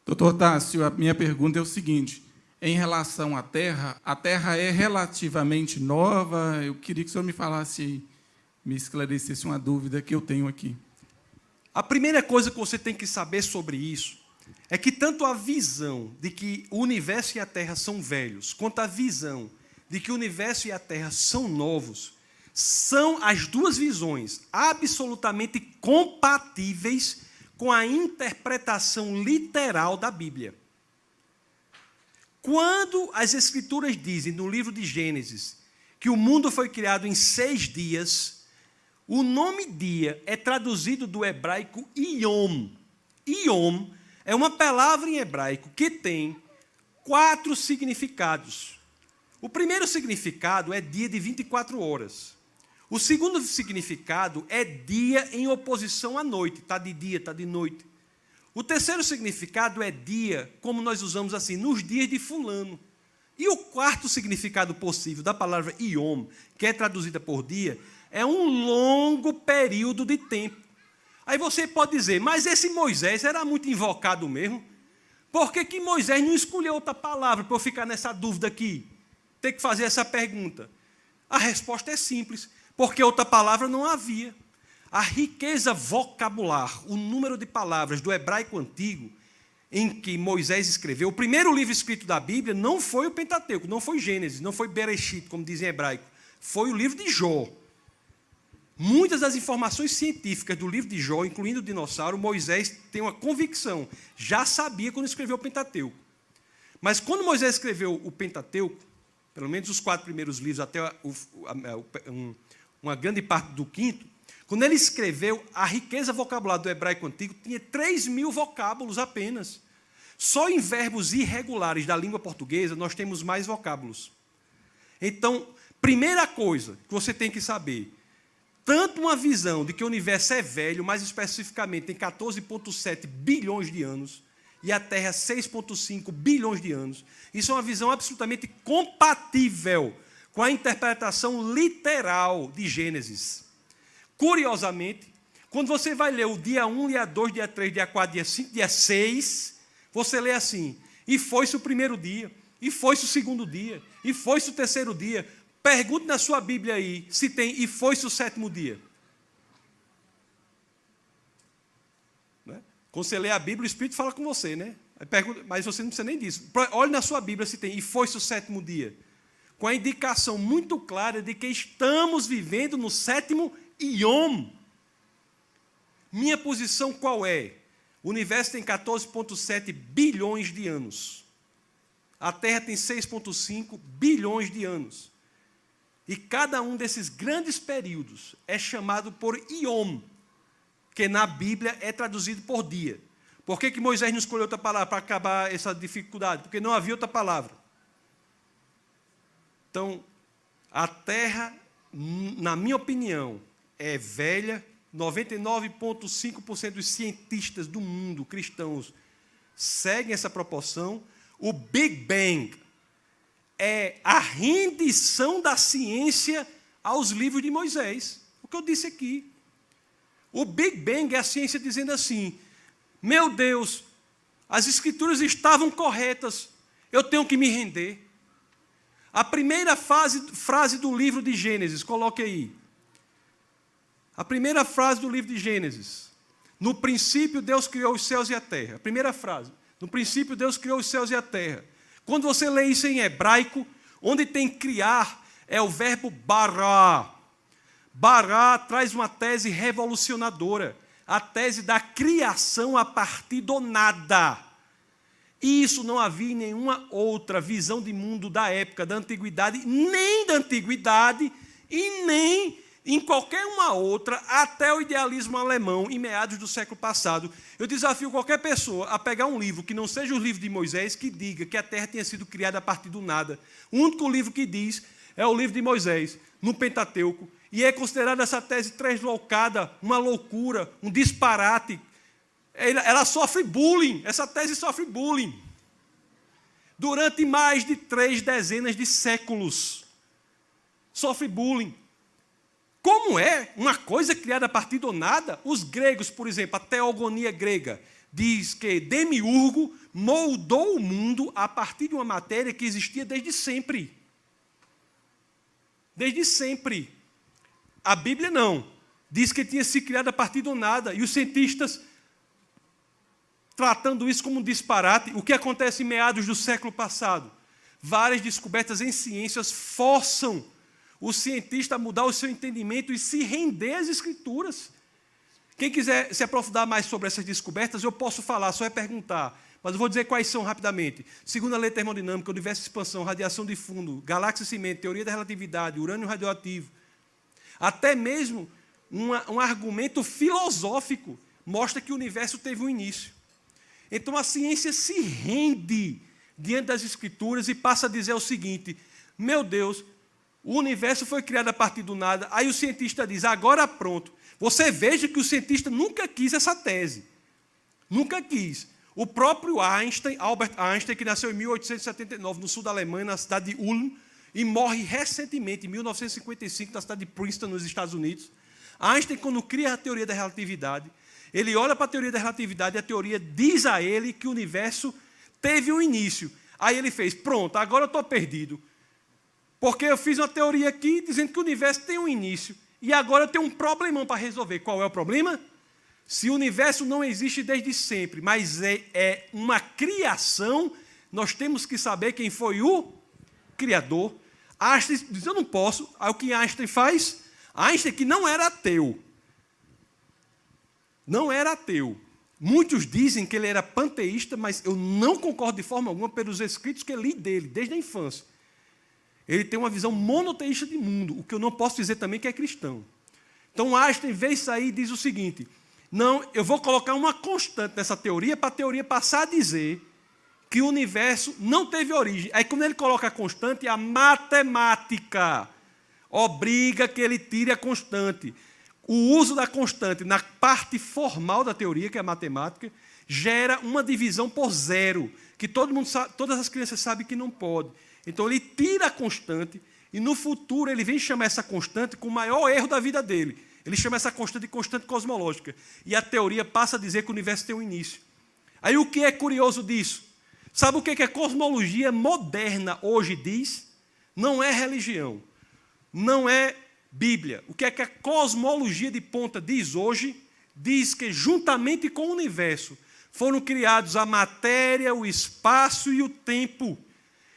Doutor Tássio, a minha pergunta é o seguinte: em relação à Terra, a Terra é relativamente nova? Eu queria que o senhor me falasse, me esclarecesse uma dúvida que eu tenho aqui. A primeira coisa que você tem que saber sobre isso é que tanto a visão de que o universo e a Terra são velhos, quanto a visão de que o universo e a Terra são novos, são as duas visões absolutamente compatíveis com a interpretação literal da Bíblia. Quando as Escrituras dizem, no livro de Gênesis, que o mundo foi criado em 6 dias, o nome dia é traduzido do hebraico Yom. Yom é uma palavra em hebraico que tem 4 significados. O primeiro significado é dia de 24 horas. O segundo significado é dia em oposição à noite. Está de dia, está de noite. O terceiro significado é dia, como nós usamos assim, nos dias de fulano. E o quarto significado possível da palavra Yom, que é traduzida por dia, é um longo período de tempo. Aí você pode dizer, mas esse Moisés era muito invocado mesmo? Por que Moisés não escolheu outra palavra para eu ficar nessa dúvida aqui? Ter que fazer essa pergunta. A resposta é simples, porque outra palavra não havia. A riqueza vocabular, o número de palavras do hebraico antigo em que Moisés escreveu, o primeiro livro escrito da Bíblia não foi o Pentateuco, não foi Gênesis, não foi Bereshit, como dizem em hebraico, foi o livro de Jó. Muitas das informações científicas do livro de Jó, incluindo o dinossauro, Moisés tem uma convicção, já sabia quando escreveu o Pentateuco. Mas quando Moisés escreveu o Pentateuco, pelo menos os 4 primeiros livros, até uma grande parte do 5º, quando ele escreveu, a riqueza vocabular do hebraico antigo tinha 3.000 vocábulos apenas. Só em verbos irregulares da língua portuguesa nós temos mais vocábulos. Então, primeira coisa que você tem que saber, tanto uma visão de que o universo é velho, mais especificamente tem 14,7 bilhões de anos, e a Terra 6,5 bilhões de anos, isso é uma visão absolutamente compatível com a interpretação literal de Gênesis. Curiosamente, quando você vai ler o dia 1, dia 2, dia 3, dia 4, dia 5, dia 6, você lê assim, e foi-se o primeiro dia, e foi-se o segundo dia, e foi-se o terceiro dia. Pergunte na sua Bíblia aí se tem e foi-se o 7º dia. Né? Quando você lê a Bíblia, o Espírito fala com você, né? Mas você não precisa nem disso. Olhe na sua Bíblia se tem e foi-se o 7º dia. Com a indicação muito clara de que estamos vivendo no 7º Yom. Minha posição qual é? O universo tem 14,7 bilhões de anos. A Terra tem 6,5 bilhões de anos. E cada um desses grandes períodos é chamado por Yom, que na Bíblia é traduzido por dia. Por que Moisés não escolheu outra palavra para acabar essa dificuldade? Porque não havia outra palavra. Então, a Terra, na minha opinião, é velha. 99,5% dos cientistas do mundo, cristãos, seguem essa proporção. O Big Bang é a rendição da ciência aos livros de Moisés. O que eu disse aqui. O Big Bang é a ciência dizendo assim, meu Deus, as Escrituras estavam corretas, eu tenho que me render. A primeira frase do livro de Gênesis, coloque aí. A primeira frase do livro de Gênesis. No princípio, Deus criou os céus e a terra. A primeira frase. No princípio, Deus criou os céus e a terra. Quando você lê isso em hebraico, onde tem criar, é o verbo bará. Bará traz uma tese revolucionadora. A tese da criação a partir do nada. E isso não havia em nenhuma outra visão de mundo da época da antiguidade, nem da antiguidade, e nem em qualquer uma outra, até o idealismo alemão, em meados do século passado. Eu desafio qualquer pessoa a pegar um livro que não seja o livro de Moisés, que diga que a Terra tenha sido criada a partir do nada. O único livro que diz é o livro de Moisés, no Pentateuco, e é considerada essa tese translocada, uma loucura, um disparate. Ela sofre bullying, essa tese sofre bullying. Durante mais de 3 dezenas de séculos. Sofre bullying. Como é uma coisa criada a partir do nada? Os gregos, por exemplo, a teogonia grega, diz que Demiurgo moldou o mundo a partir de uma matéria que existia desde sempre. Desde sempre. A Bíblia não. Diz que tinha sido criada a partir do nada. E os cientistas, tratando isso como um disparate, o que acontece em meados do século passado? Várias descobertas em ciências forçam o cientista a mudar o seu entendimento e se render às Escrituras. Quem quiser se aprofundar mais sobre essas descobertas, eu posso falar, só é perguntar. Mas eu vou dizer quais são rapidamente. Segundo a lei termodinâmica, universo de expansão, radiação de fundo, galáxia cimento, teoria da relatividade, urânio radioativo. Até mesmo um argumento filosófico mostra que o universo teve um início. Então a ciência se rende diante das Escrituras e passa a dizer o seguinte: meu Deus, o universo foi criado a partir do nada. Aí o cientista diz, agora pronto. Você veja que o cientista nunca quis essa tese. Nunca quis. O próprio Einstein, Albert Einstein, que nasceu em 1879, no sul da Alemanha, na cidade de Ulm, e morre recentemente, em 1955, na cidade de Princeton, nos Estados Unidos. Einstein, quando cria a teoria da relatividade, ele olha para a teoria da relatividade e a teoria diz a ele que o universo teve um início. Aí ele fez, pronto, agora eu estou perdido. Porque eu fiz uma teoria aqui dizendo que o universo tem um início. E agora eu tenho um problemão para resolver. Qual é o problema? Se o universo não existe desde sempre, mas é uma criação, nós temos que saber quem foi o Criador. Einstein diz, eu não posso. Aí o que Einstein faz? Einstein, que não era ateu. Não era ateu. Muitos dizem que ele era panteísta, mas eu não concordo de forma alguma pelos escritos que eu li dele, desde a infância. Ele tem uma visão monoteísta de mundo, o que eu não posso dizer também que é cristão. Então Einstein vê isso aí e diz o seguinte, não, eu vou colocar uma constante nessa teoria para a teoria passar a dizer que o universo não teve origem. Aí quando ele coloca a constante, a matemática obriga que ele tire a constante. O uso da constante na parte formal da teoria, que é a matemática, gera uma divisão por zero, que todo mundo sabe, todas as crianças sabem que não pode. Então ele tira a constante e no futuro ele vem chamar essa constante com o maior erro da vida dele. Ele chama essa constante de constante cosmológica. E a teoria passa a dizer que o universo tem um início. Aí o que é curioso disso? Sabe o que a cosmologia moderna hoje diz? Não é religião, não é Bíblia. O que é que a cosmologia de ponta diz hoje? Diz que juntamente com o universo foram criados a matéria, o espaço e o tempo.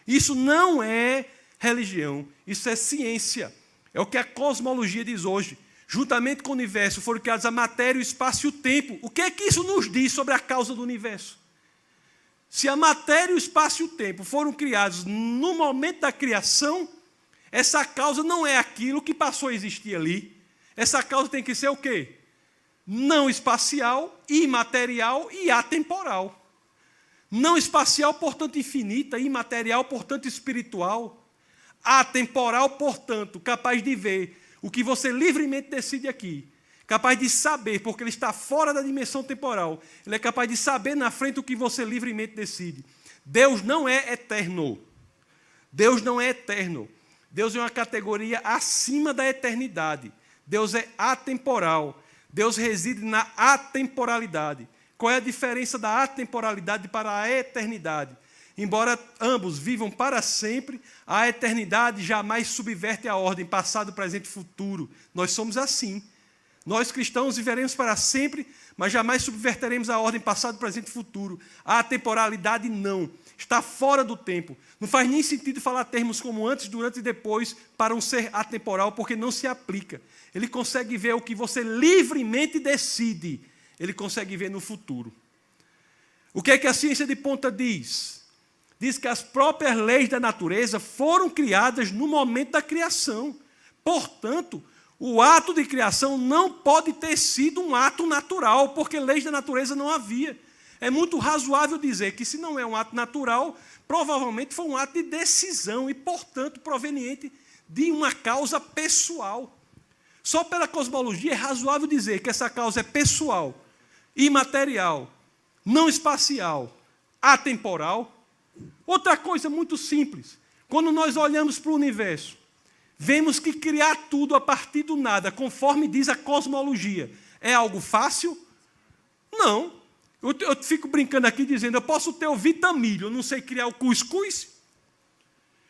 Isso não é religião, isso é ciência. É o que a cosmologia diz hoje. Juntamente com o universo foram criados a matéria, o espaço e o tempo. O que é que isso nos diz sobre a causa do universo? Se a matéria, o espaço e o tempo foram criados no momento da criação, essa causa não é aquilo que passou a existir ali. Essa causa tem que ser o quê? Não espacial, imaterial e atemporal. Não espacial, portanto, infinita, imaterial, portanto, espiritual, atemporal, portanto, capaz de ver o que você livremente decide aqui, capaz de saber, porque ele está fora da dimensão temporal, ele é capaz de saber na frente o que você livremente decide. Deus não é eterno. Deus não é eterno. Deus é uma categoria acima da eternidade. Deus é atemporal. Deus reside na atemporalidade. Qual é a diferença da atemporalidade para a eternidade? Embora ambos vivam para sempre, a eternidade jamais subverte a ordem passado, presente e futuro. Nós somos assim. Nós cristãos viveremos para sempre, mas jamais subverteremos a ordem passado, presente e futuro. A atemporalidade não. Está fora do tempo. Não faz nem sentido falar termos como antes, durante e depois para um ser atemporal, porque não se aplica. Ele consegue ver o que você livremente decide. Ele consegue ver no futuro. O que é que a ciência de ponta diz? Diz que as próprias leis da natureza foram criadas no momento da criação. Portanto, o ato de criação não pode ter sido um ato natural, porque leis da natureza não havia. É muito razoável dizer que, se não é um ato natural, provavelmente foi um ato de decisão e, portanto, proveniente de uma causa pessoal. Só pela cosmologia é razoável dizer que essa causa é pessoal, imaterial, não espacial, atemporal. Outra coisa muito simples, quando nós olhamos para o universo, vemos que criar tudo a partir do nada, conforme diz a cosmologia, é algo fácil? Não. Eu fico brincando aqui dizendo, eu posso ter o vitamilho, eu não sei criar o cuscuz.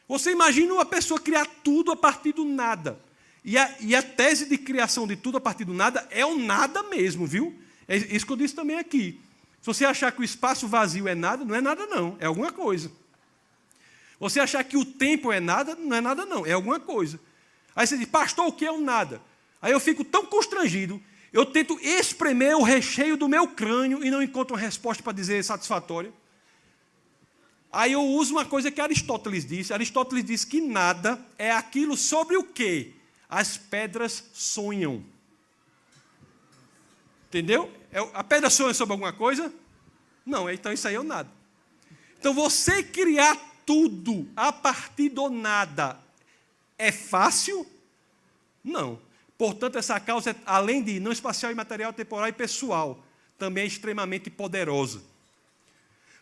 Você imagina uma pessoa criar tudo a partir do nada. E a tese de criação de tudo a partir do nada é o nada mesmo, viu? É isso que eu disse também aqui. Se você achar que o espaço vazio é nada, não é nada não, é alguma coisa. Você achar que o tempo é nada, não é nada não, é alguma coisa. Aí você diz, pastor, o que é o nada? Aí eu fico tão constrangido, eu tento espremer o recheio do meu crânio e não encontro uma resposta para dizer satisfatória. Aí eu uso uma coisa que Aristóteles disse. Aristóteles disse que nada é aquilo sobre o que as pedras sonham. Entendeu? A pedra sonha sobre alguma coisa? Não, então isso aí é o nada. Então você criar tudo a partir do nada é fácil? Não. Portanto, essa causa, além de não espacial, imaterial, temporal e pessoal, também é extremamente poderosa.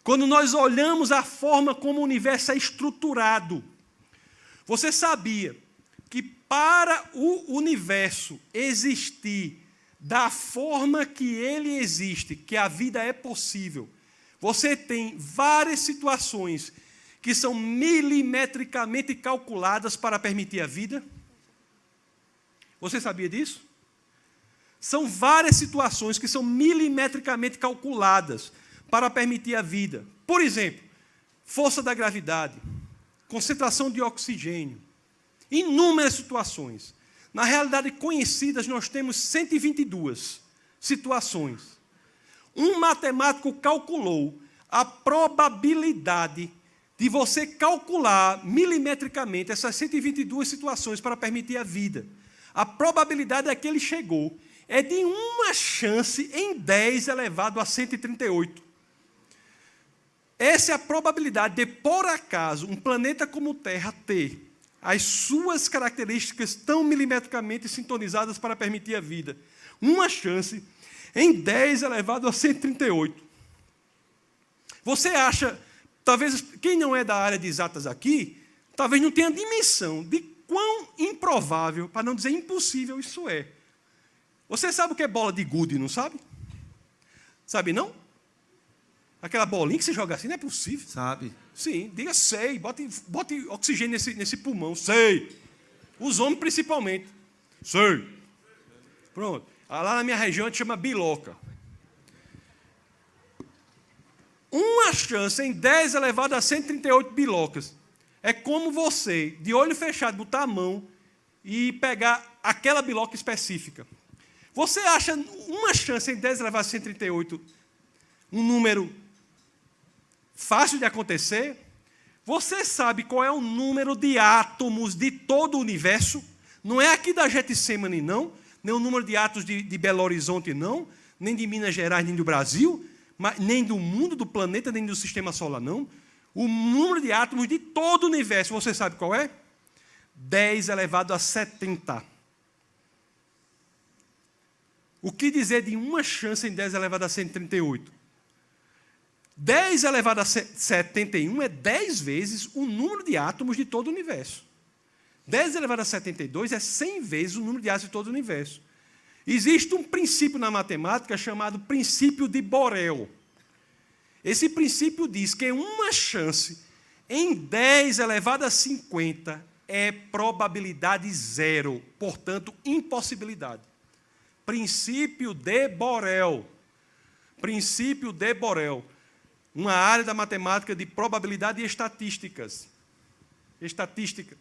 Quando nós olhamos a forma como o universo é estruturado, você sabia que para o universo existir da forma que ele existe, que a vida é possível, você tem várias situações que são milimetricamente calculadas para permitir a vida? Você sabia disso? São várias situações que são milimetricamente calculadas para permitir a vida. Por exemplo, força da gravidade, concentração de oxigênio, inúmeras situações. Na realidade, conhecidas, nós temos 122 situações. Um matemático calculou a probabilidade de você calcular milimetricamente essas 122 situações para permitir a vida. A probabilidade a que ele chegou é de uma chance em 10 elevado a 138. Essa é a probabilidade de, por acaso, um planeta como o Terra ter as suas características tão milimetricamente sintonizadas para permitir a vida. Uma chance em 10 elevado a 138. Você acha, talvez, quem não é da área de exatas aqui, talvez não tenha dimensão de quão improvável, para não dizer impossível, isso é. Você sabe o que é bola de gude, não sabe? Sabe não? Aquela bolinha que você joga assim, não é possível. Sabe? Sim, diga sei, bote oxigênio nesse pulmão, sei. Os homens principalmente. Sei. Pronto. Lá na minha região a gente chama biloca. Uma chance em 10 elevado a 138 bilocas. É como você, de olho fechado, botar a mão e pegar aquela biloca específica. Você acha uma chance em 10 elevado a 138 um número fácil de acontecer? Você sabe qual é o número de átomos de todo o universo? Não é aqui da Getsemane, não. Nem o número de átomos de Belo Horizonte, não. Nem de Minas Gerais, nem do Brasil. Nem do mundo, do planeta, nem do sistema solar, não. O número de átomos de todo o universo, você sabe qual é? 10 elevado a 70. O que dizer de uma chance em 10 elevado a 138? 10 elevado a 71 é 10 vezes o número de átomos de todo o universo. 10 elevado a 72 é 100 vezes o número de átomos de todo o universo. Existe um princípio na matemática chamado princípio de Borel. Esse princípio diz que uma chance em 10 elevado a 50 é probabilidade zero, portanto, impossibilidade. Princípio de Borel. Princípio de Borel. Uma área da matemática de probabilidade e estatísticas. Estatística.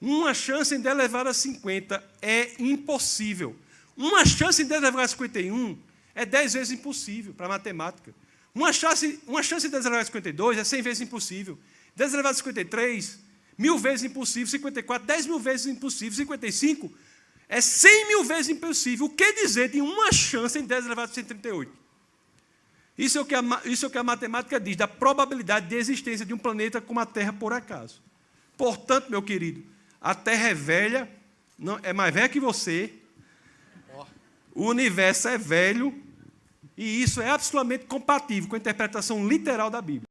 Uma chance em 10 elevado a 50 é impossível. Uma chance em 10 elevado a 51 é 10 vezes impossível para a matemática. Uma chance em 10 elevado a 52 é 100 vezes impossível. 10 elevado a 53, 1000 vezes impossível. 54, 10.000 vezes impossível. 55 é 100.000 vezes impossível. O que dizer de uma chance em 10 elevado a 138? Isso é o que a matemática diz, da probabilidade de existência de um planeta como a Terra por acaso. Portanto, meu querido, a Terra é velha, não, é mais velha que você, o universo é velho, e isso é absolutamente compatível com a interpretação literal da Bíblia.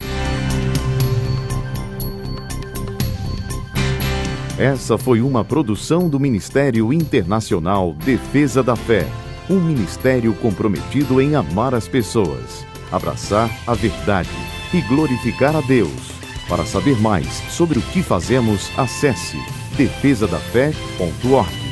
Essa foi uma produção do Ministério Internacional Defesa da Fé, um ministério comprometido em amar as pessoas. abraçar a verdade e glorificar a Deus. Para saber mais sobre o que fazemos, acesse defesadafé.org.